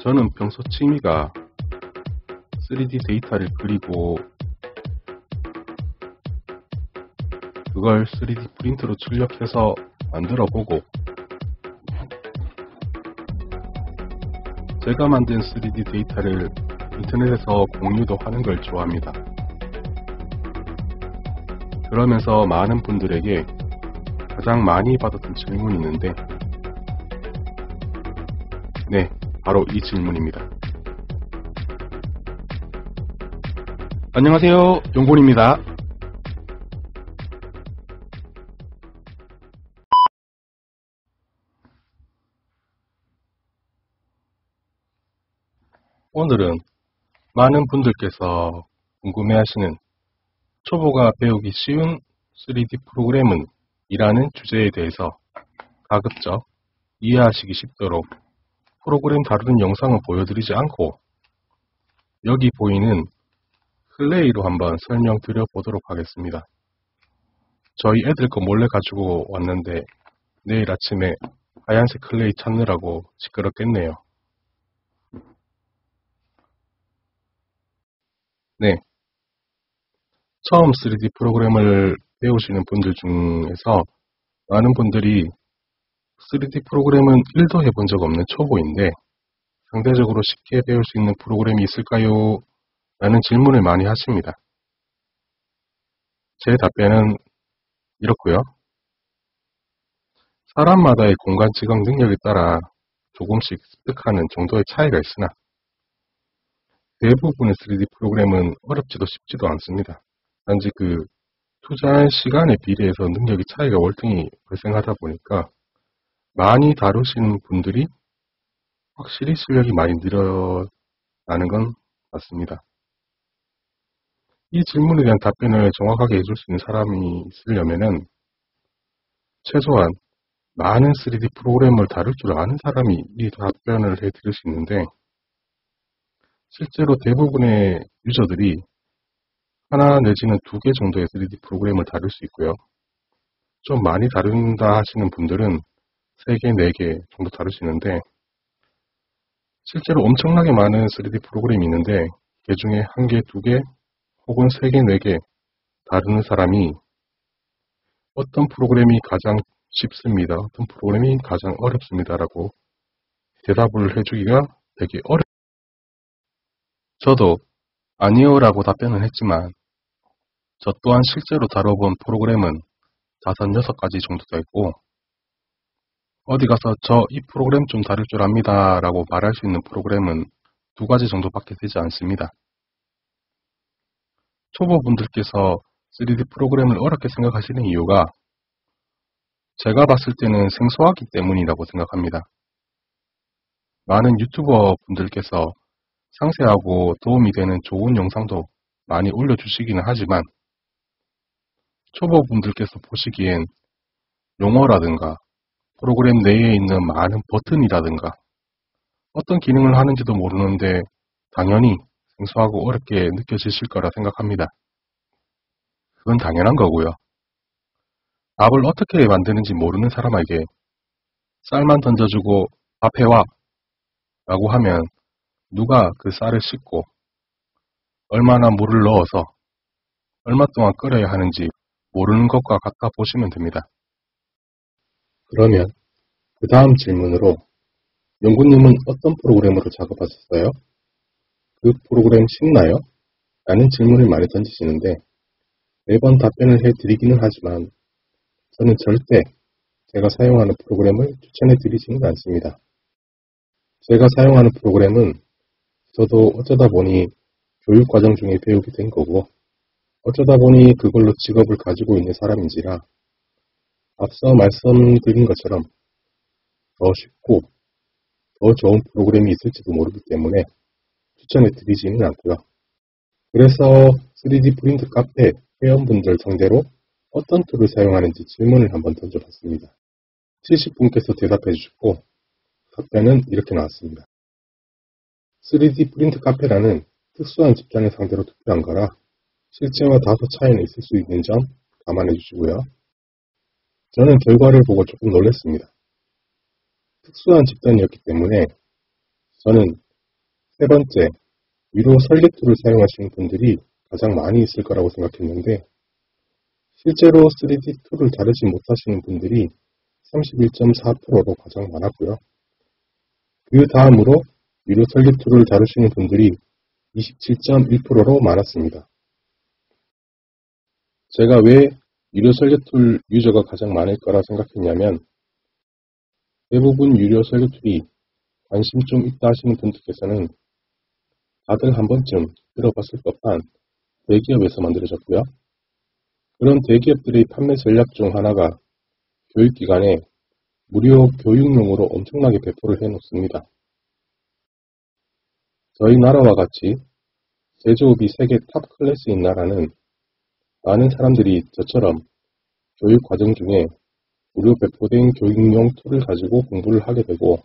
저는 평소 취미가 3D 데이터를 그리고 그걸 3D 프린트로 출력해서 만들어보고 제가 만든 3D 데이터를 인터넷에서 공유도 하는 걸 좋아합니다. 그러면서 많은 분들에게 가장 많이 받았던 질문이 있는데 네, 바로 이 질문입니다. 안녕하세요, 용곤입니다. 오늘은 많은 분들께서 궁금해하시는 초보가 배우기 쉬운 3D 프로그램은 이라는 주제에 대해서 가급적 이해하시기 쉽도록 프로그램 다루는 영상을 보여드리지 않고 여기 보이는 클레이로 한번 설명드려 보도록 하겠습니다. 저희 애들 거 몰래 가지고 왔는데 내일 아침에 하얀색 클레이 찾느라고 시끄럽겠네요. 네, 처음 3D 프로그램을 배우시는 분들 중에서 많은 분들이 3D 프로그램은 1도 해본 적 없는 초보인데 상대적으로 쉽게 배울 수 있는 프로그램이 있을까요? 라는 질문을 많이 하십니다. 제 답변은 이렇고요. 사람마다의 공간 지각 능력에 따라 조금씩 습득하는 정도의 차이가 있으나 대부분의 3D 프로그램은 어렵지도 쉽지도 않습니다. 단지 투자한 시간에 비례해서 능력의 차이가 월등히 발생하다 보니까 많이 다루시는 분들이 확실히 실력이 많이 늘어나는 건 맞습니다. 이 질문에 대한 답변을 정확하게 해줄 수 있는 사람이 있으려면은 최소한 많은 3D 프로그램을 다룰 줄 아는 사람이 이 답변을 해드릴 수 있는데 실제로 대부분의 유저들이 하나 내지는 2개 정도의 3D 프로그램을 다룰 수 있고요. 좀 많이 다룬다 하시는 분들은 3개, 4개 정도 다룰 수 있는데 실제로 엄청나게 많은 3D 프로그램이 있는데 그 중에 1개, 2개 혹은 3개, 4개 다루는 사람이 어떤 프로그램이 가장 쉽습니다. 어떤 프로그램이 가장 어렵습니다. 라고 대답을 해주기가 되게 어렵습니다. 저도 아니요 라고 답변을 했지만 저 또한 실제로 다뤄본 프로그램은 5, 6가지 정도 되고 어디 가서 저 이 프로그램 좀 다룰 줄 압니다 라고 말할 수 있는 프로그램은 2가지 정도밖에 되지 않습니다. 초보분들께서 3D 프로그램을 어렵게 생각하시는 이유가 제가 봤을 때는 생소하기 때문이라고 생각합니다. 많은 유튜버 분들께서 상세하고 도움이 되는 좋은 영상도 많이 올려주시기는 하지만 초보분들께서 보시기엔 용어라든가 프로그램 내에 있는 많은 버튼이라든가 어떤 기능을 하는지도 모르는데 당연히 생소하고 어렵게 느껴지실 거라 생각합니다. 그건 당연한 거고요. 밥을 어떻게 만드는지 모르는 사람에게 쌀만 던져주고 밥 해와 라고 하면 누가 그 쌀을 씻고 얼마나 물을 넣어서 얼마 동안 끓여야 하는지 모르는 것과 같아 보시면 됩니다. 그러면 그 다음 질문으로 연구님은 어떤 프로그램으로 작업하셨어요? 그 프로그램 쉽나요? 라는 질문을 많이 던지시는데 매번 답변을 해드리기는 하지만 저는 절대 제가 사용하는 프로그램을 추천해드리지는 않습니다. 제가 사용하는 프로그램은 저도 어쩌다 보니 교육과정 중에 배우게 된 거고 어쩌다 보니 그걸로 직업을 가지고 있는 사람인지라 앞서 말씀드린 것처럼 더 쉽고 더 좋은 프로그램이 있을지도 모르기 때문에 추천해드리지는 않고요. 그래서 3D 프린트 카페 회원분들 상대로 어떤 툴을 사용하는지 질문을 한번 던져봤습니다. 70분께서 대답해 주셨고 답변은 이렇게 나왔습니다. 3D 프린트 카페라는 특수한 집단을 상대로 투표한 거라 실제와 다소 차이는 있을 수 있는 점 감안해 주시고요. 저는 결과를 보고 조금 놀랐습니다. 특수한 집단이었기 때문에 저는 세 번째, 위로 설계 툴을 사용하시는 분들이 가장 많이 있을 거라고 생각했는데 실제로 3D 툴을 다루지 못하시는 분들이 31.4%로 가장 많았고요. 그 다음으로 위로 설계 툴을 다루시는 분들이 27.1%로 많았습니다. 제가 왜 유료 설계 툴 유저가 가장 많을 거라 생각했냐면 대부분 유료 설계 툴이 관심 좀 있다 하시는 분들께서는 다들 한 번쯤 들어봤을 법한 대기업에서 만들어졌고요. 그런 대기업들의 판매 전략 중 하나가 교육기관에 무료 교육용으로 엄청나게 배포를 해놓습니다. 저희 나라와 같이 제조업이 세계 탑 클래스인 나라는 많은 사람들이 저처럼 교육 과정 중에 무료 배포된 교육용 툴을 가지고 공부를 하게 되고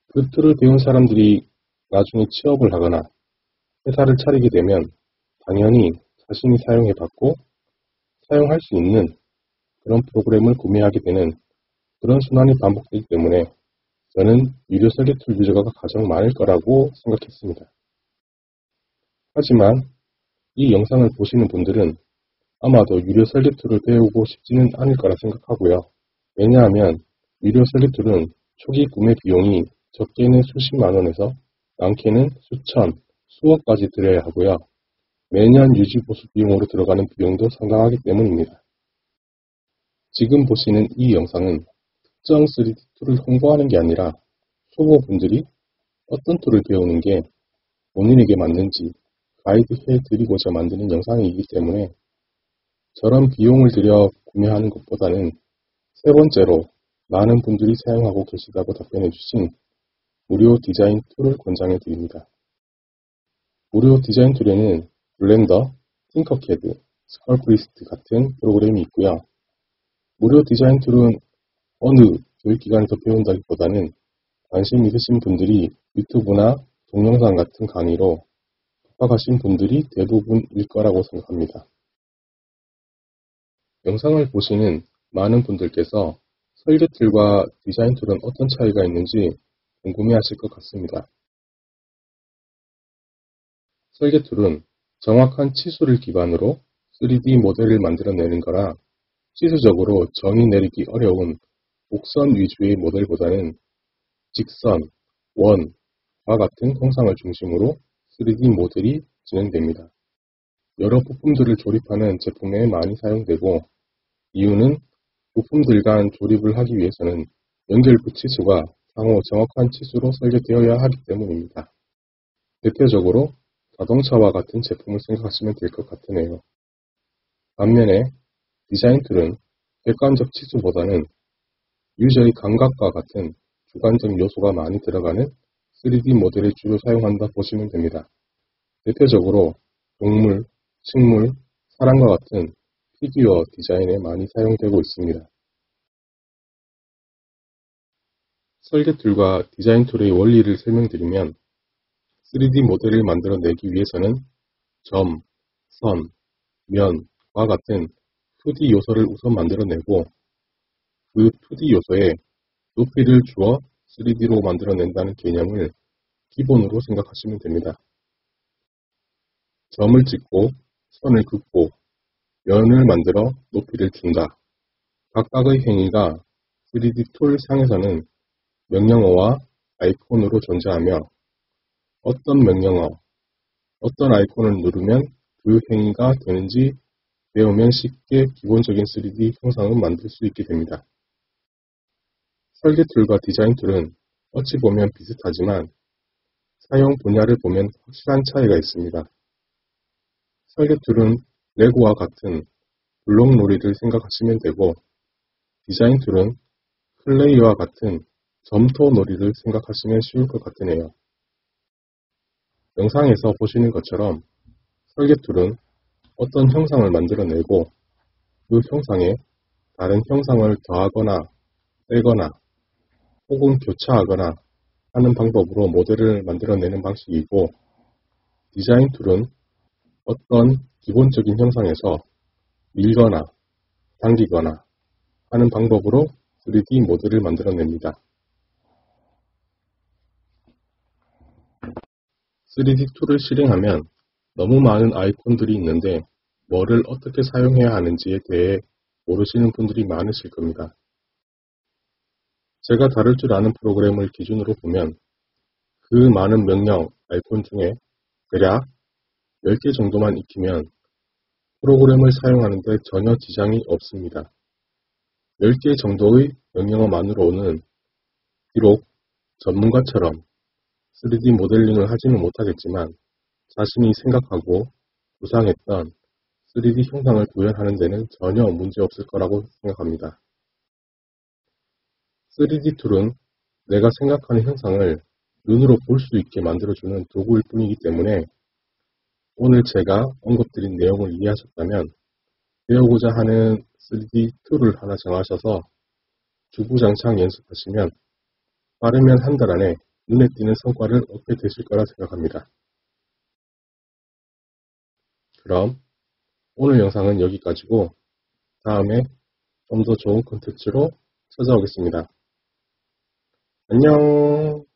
그 툴을 배운 사람들이 나중에 취업을 하거나 회사를 차리게 되면 당연히 자신이 사용해봤고 사용할 수 있는 그런 프로그램을 구매하게 되는 그런 순환이 반복되기 때문에 저는 유료 설계 툴 유저가 가장 많을 거라고 생각했습니다. 하지만 이 영상을 보시는 분들은 아마도 유료 설계 툴을 배우고 싶지는 않을 거라 생각하고요. 왜냐하면 유료 설계 툴은 초기 구매 비용이 적게는 수십만 원에서 많게는 수천, 수억까지 들여야 하고요. 매년 유지 보수 비용으로 들어가는 비용도 상당하기 때문입니다. 지금 보시는 이 영상은 특정 3D 툴을 홍보하는 게 아니라 초보분들이 어떤 툴을 배우는 게 본인에게 맞는지 가이드해 드리고자 만드는 영상이기 때문에 저런 비용을 들여 구매하는 것보다는 세 번째로 많은 분들이 사용하고 계시다고 답변해 주신 무료 디자인 툴을 권장해 드립니다. 무료 디자인 툴에는 블렌더, 팅커캐드, 스컬프리스트 같은 프로그램이 있고요. 무료 디자인 툴은 어느 교육기관에서 배운다기보다는 관심 있으신 분들이 유튜브나 동영상 같은 강의로 접하신 분들이 대부분일 거라고 생각합니다. 영상을 보시는 많은 분들께서 설계 툴과 디자인 툴은 어떤 차이가 있는지 궁금해하실 것 같습니다. 설계 툴은 정확한 치수를 기반으로 3D 모델을 만들어내는 거라 치수적으로 정의 내리기 어려운 곡선 위주의 모델보다는 직선, 원과 같은 형상을 중심으로 3D 모델이 진행됩니다. 여러 부품들을 조립하는 제품에 많이 사용되고 이유는 부품들 간 조립을 하기 위해서는 연결부 치수가 상호 정확한 치수로 설계되어야 하기 때문입니다. 대표적으로 자동차와 같은 제품을 생각하시면 될 것 같으네요. 반면에 디자인 툴은 객관적 치수보다는 유저의 감각과 같은 주관적 요소가 많이 들어가는 3D 모델을 주로 사용한다 보시면 됩니다. 대표적으로 동물, 식물, 사람과 같은 피규어 디자인에 많이 사용되고 있습니다. 설계 툴과 디자인 툴의 원리를 설명드리면 3D 모델을 만들어내기 위해서는 점, 선, 면과 같은 2D 요소를 우선 만들어내고 그 2D 요소에 높이를 주어 3D로 만들어낸다는 개념을 기본으로 생각하시면 됩니다. 점을 찍고 선을 긋고 면을 만들어 높이를 준다. 각각의 행위가 3D 툴 상에서는 명령어와 아이콘으로 존재하며 어떤 명령어, 어떤 아이콘을 누르면 그 행위가 되는지 배우면 쉽게 기본적인 3D 형상을 만들 수 있게 됩니다. 설계 툴과 디자인 툴은 어찌 보면 비슷하지만 사용 분야를 보면 확실한 차이가 있습니다. 설계 툴은 레고와 같은 블록 놀이를 생각하시면 되고 디자인 툴은 클레이와 같은 점토 놀이를 생각하시면 쉬울 것 같으네요. 영상에서 보시는 것처럼 설계 툴은 어떤 형상을 만들어내고 그 형상에 다른 형상을 더하거나 빼거나 혹은 교차하거나 하는 방법으로 모델을 만들어내는 방식이고 디자인 툴은 어떤 기본적인 형상에서 밀거나 당기거나 하는 방법으로 3D 모델을 만들어냅니다. 3D 툴을 실행하면 너무 많은 아이콘들이 있는데 뭐를 어떻게 사용해야 하는지에 대해 모르시는 분들이 많으실 겁니다. 제가 다룰 줄 아는 프로그램을 기준으로 보면 그 많은 명령, 아이콘 중에 대략 10개 정도만 익히면 프로그램을 사용하는 데 전혀 지장이 없습니다. 10개 정도의 명령어만으로는 비록 전문가처럼 3D 모델링을 하지는 못하겠지만 자신이 생각하고 구상했던 3D 형상을 구현하는 데는 전혀 문제없을 거라고 생각합니다. 3D 툴은 내가 생각하는 형상을 눈으로 볼 수 있게 만들어주는 도구일 뿐이기 때문에 오늘 제가 언급드린 내용을 이해하셨다면 배우고자 하는 3D 툴을 하나 정하셔서 주구장창 연습하시면 빠르면 한 달 안에 눈에 띄는 성과를 얻게 되실 거라 생각합니다. 그럼 오늘 영상은 여기까지고 다음에 좀 더 좋은 콘텐츠로 찾아오겠습니다. 안녕.